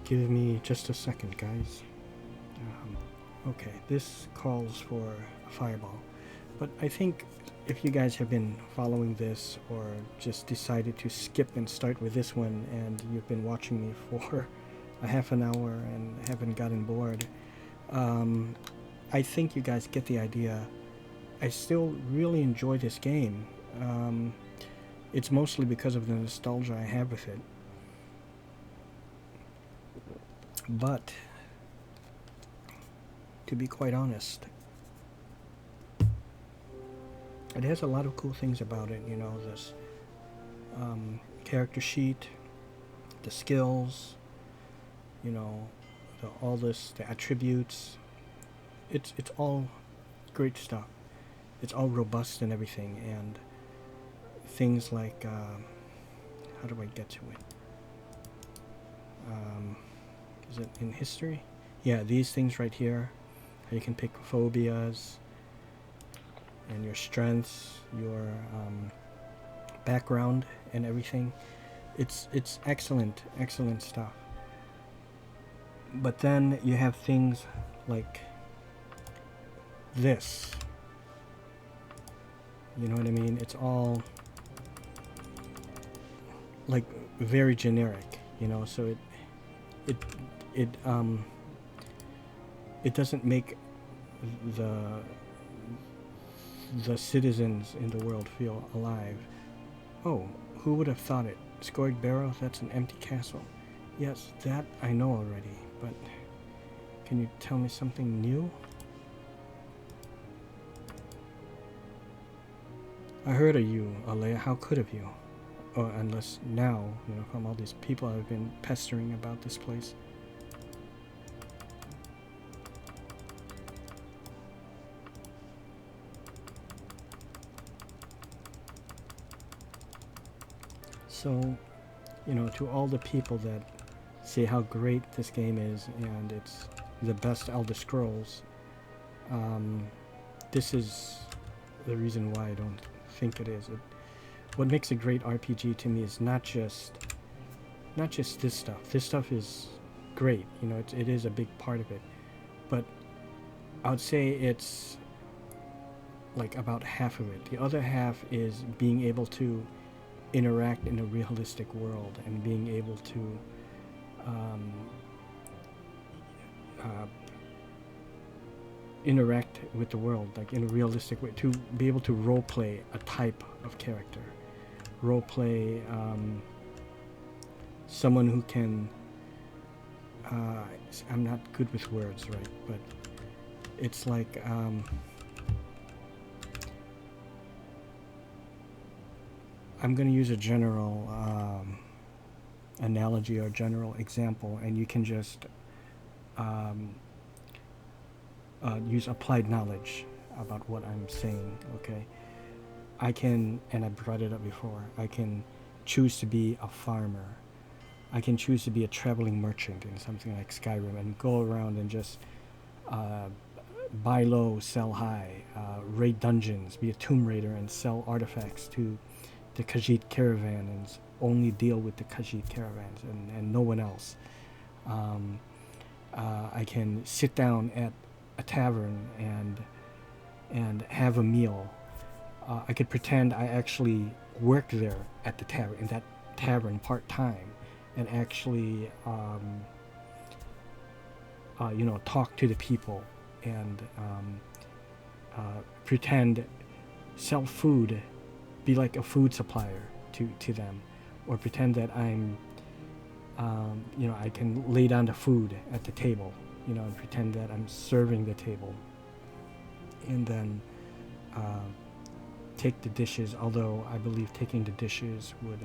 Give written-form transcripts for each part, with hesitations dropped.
Give me just a second, guys. Okay, this calls for a fireball. But I think if you guys have been following this or just decided to skip and start with this one and you've been watching me for a half an hour and haven't gotten bored, I think you guys get the idea. I still really enjoy this game. It's mostly because of the nostalgia I have with it. But to be quite honest, it has a lot of cool things about it, you know, this character sheet, the skills, you know, the attributes. It's all great stuff. It's all robust and everything, and things like how do I get to it? Is it in history? Yeah, these things right here. You can pick phobias and your strengths, your background and everything. It's excellent stuff. But then you have things like this. You know what I mean? It's all like very generic, you know, so it doesn't make the citizens in the world feel alive. Oh, who would have thought it? Scored barrow, that's an empty castle. Yes, that I know already, but can you tell me something new? I heard of you, Alea. How could have you? Oh, unless now, you know, from all these people I've been pestering about this place. So, you know, to all the people that say how great this game is and it's the best Elder Scrolls, this is the reason why I don't think it is. What makes a great RPG to me is not just this stuff. This stuff is great, you know, it is a big part of it, but I would say it's like about half of it. The other half is being able to interact in a realistic world and being able to interact with the world like in a realistic way, to be able to role play a type of character, role play someone who can I'm not good with words, right, but it's like I'm going to use a general analogy or general example, and you can just use applied knowledge about what I'm saying, okay? I can, and I brought it up before, I can choose to be a farmer. I can choose to be a traveling merchant in something like Skyrim and go around and just buy low, sell high, raid dungeons, be a tomb raider and sell artifacts to the Khajiit caravan and only deal with the Khajiit caravans and no one else. I can sit down at a tavern and have a meal. I could pretend I actually work there at the tavern, in that tavern part-time, and actually you know, talk to the people and pretend, sell food, be like a food supplier to them, or pretend that I'm you know, I can lay down the food at the table, you know, and pretend that I'm serving the table, and then take the dishes, although I believe taking the dishes would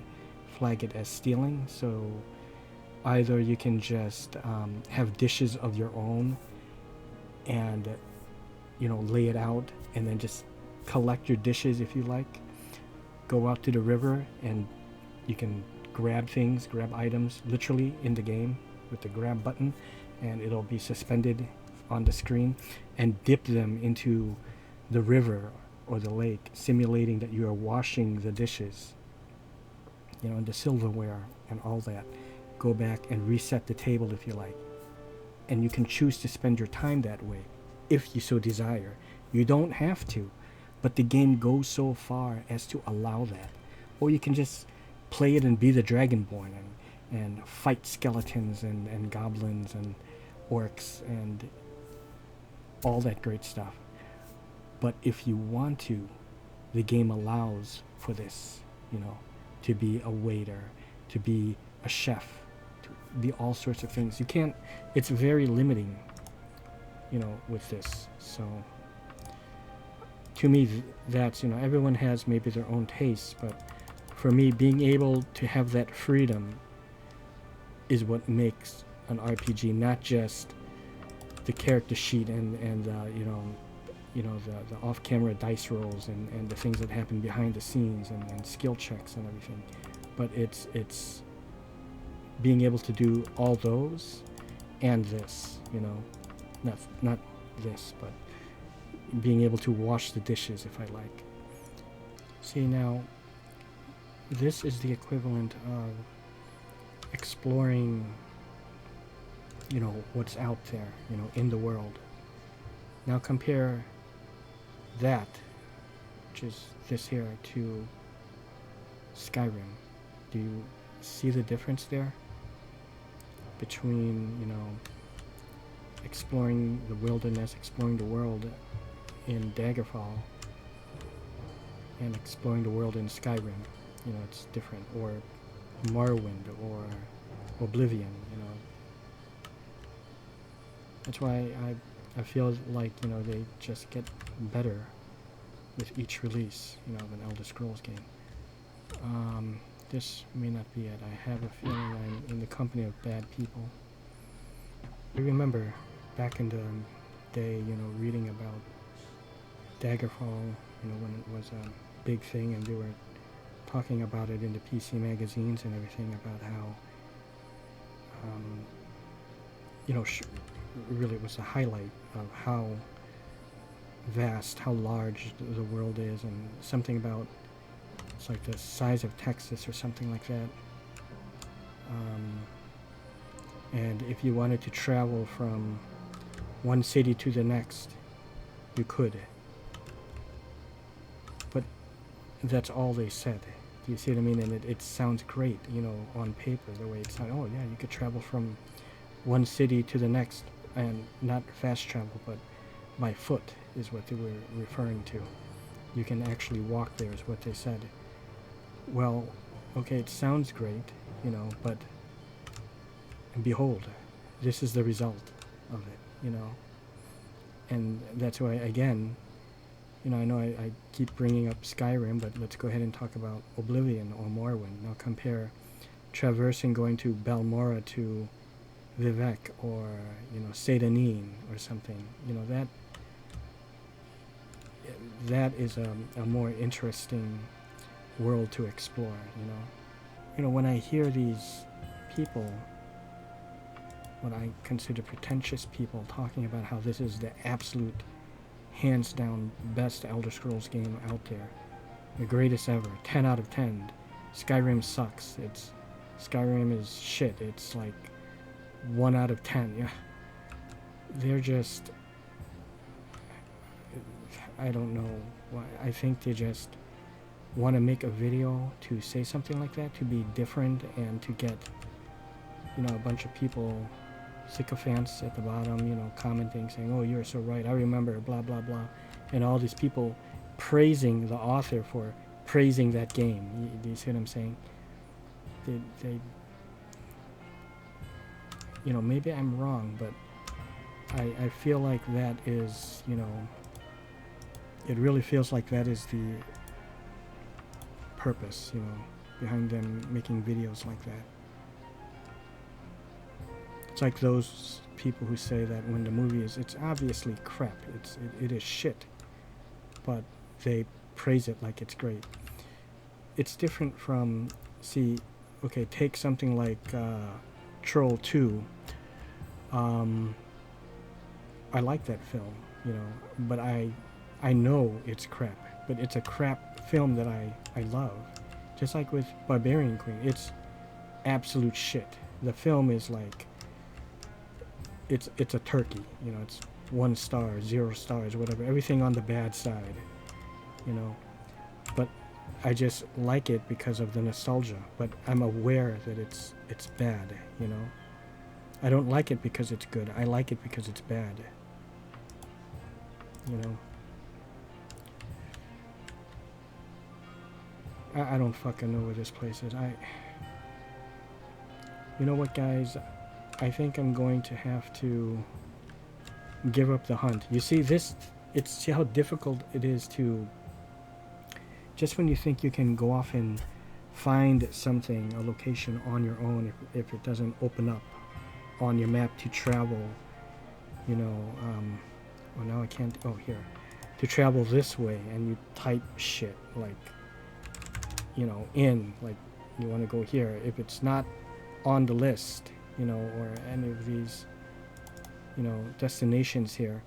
flag it as stealing. So either you can just have dishes of your own and, you know, lay it out and then just collect your dishes if you like, go out to the river and you can grab things, grab items literally in the game with the grab button, and it'll be suspended on the screen, and dip them into the river or the lake, simulating that you are washing the dishes, you know, and the silverware and all that. go back and reset the table if you like. And you can choose to spend your time that way if you so desire. You don't have to, but the game goes so far as to allow that. Or you can just play it and be the Dragonborn and fight skeletons and goblins and orcs and all that great stuff. But if you want to, the game allows for this, you know, to be a waiter, to be a chef, to be all sorts of things. You can't, it's very limiting, you know, with this. So to me, that's, you know, everyone has maybe their own tastes, but for me, being able to have that freedom is what makes an RPG, not just the character sheet and you know, the off-camera dice rolls and the things that happen behind the scenes and skill checks and everything. But it's being able to do all those and this, you know, not this, but being able to wash the dishes if I like. See, now, this is the equivalent of exploring, you know, what's out there, you know, in the world. Now compare that, which is this here, to Skyrim. Do you see the difference there between, you know, exploring the wilderness, exploring the world in Daggerfall and exploring the world in Skyrim? You know, it's different. Or Morrowind or Oblivion, you know. That's why I feel like, you know, they just get better with each release, you know, of an Elder Scrolls game. This may not be it. I have a feeling I'm in the company of bad people. I remember back in the day, you know, reading about Daggerfall, you know, when it was a big thing and they were talking about it in the PC magazines and everything about how, you know, really it was a highlight of how vast, how large the world is, and something about, it's like the size of Texas or something like that. And if you wanted to travel from one city to the next, you could. But that's all they said. Do you see what I mean? And it sounds great, you know, on paper, the way it sounds. Oh yeah, you could travel from one city to the next, and not fast travel, but by foot is what they were referring to. You can actually walk there is what they said. Well, okay, it sounds great, you know, but behold, this is the result of it, you know. And that's why, again, you know I keep bringing up Skyrim, but let's go ahead and talk about Oblivion or Morrowind. Now compare traversing, going to Balmora to Vivek, or, you know, Sedanin or something. You know, that is a more interesting world to explore, you know. You know, when I hear these people, what I consider pretentious people, talking about how this is the absolute hands down best Elder Scrolls game out there, the greatest ever, 10 out of 10, Skyrim sucks, Skyrim is shit, it's like 1 out of 10, yeah. They're just, I don't know why. I think they just want to make a video to say something like that, to be different, and to get, you know, a bunch of people, sycophants at the bottom, you know, commenting, saying, oh, you're so right, I remember, blah, blah, blah. And all these people praising the author for praising that game. Do you see what I'm saying? They you know, maybe I'm wrong, but I feel like that is, you know, it really feels like that is the purpose, you know, behind them making videos like that. It's like those people who say that when the movie is, it's obviously crap, it is shit, but they praise it like it's great. It's different from, see, okay, take something like Troll 2. I like that film, you know, but I know it's crap, but it's a crap film that I love. Just like with Barbarian Queen, it's absolute shit, the film is like, it's a turkey, you know, it's 1 star, 0 stars, whatever, everything on the bad side, you know. But I just like it because of the nostalgia, but I'm aware that it's bad, you know. I don't like it because it's good. I like it because it's bad, you know. I don't fucking know where this place is. You know what, guys? I think I'm going to have to give up the hunt. You see this, see how difficult it is to, just when you think you can go off and find something, a location on your own, if it doesn't open up on your map to travel, you know, oh, now I can't, oh, here, to travel this way, and you type shit like, you know, like you want to go here, if it's not on the list, you know, or any of these, you know, destinations here,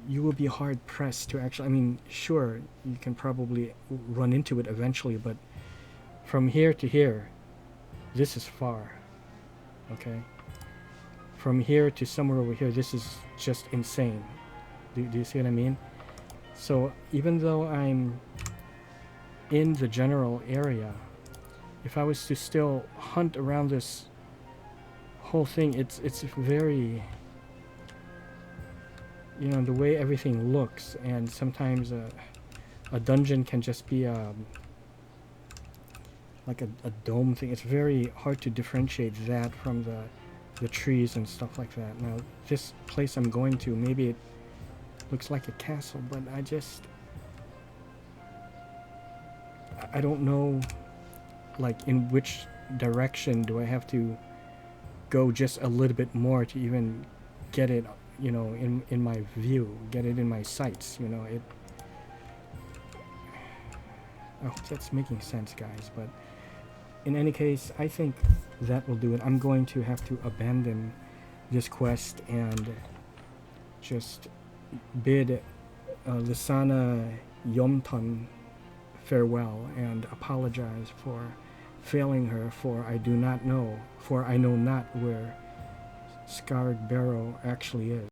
you will be hard pressed to actually, I mean, sure, you can probably run into it eventually, but from here to here, this is far, okay? From here to somewhere over here, this is just insane. Do you see what I mean? So even though I'm in the general area, if I was to still hunt around this whole thing, it's very, you know, the way everything looks, and sometimes a dungeon can just be like a dome thing. It's very hard to differentiate that from the trees and stuff like that. Now this place I'm going to, maybe it looks like a castle, but I don't know, like, in which direction do I have to go just a little bit more to even get it, you know, in my view, get it in my sights, you know. I hope that's making sense, guys, but in any case, I think that will do it. I'm going to have to abandon this quest and just bid Lisana Yomton farewell and apologize for failing her, for I know not where Scarred Barrow actually is.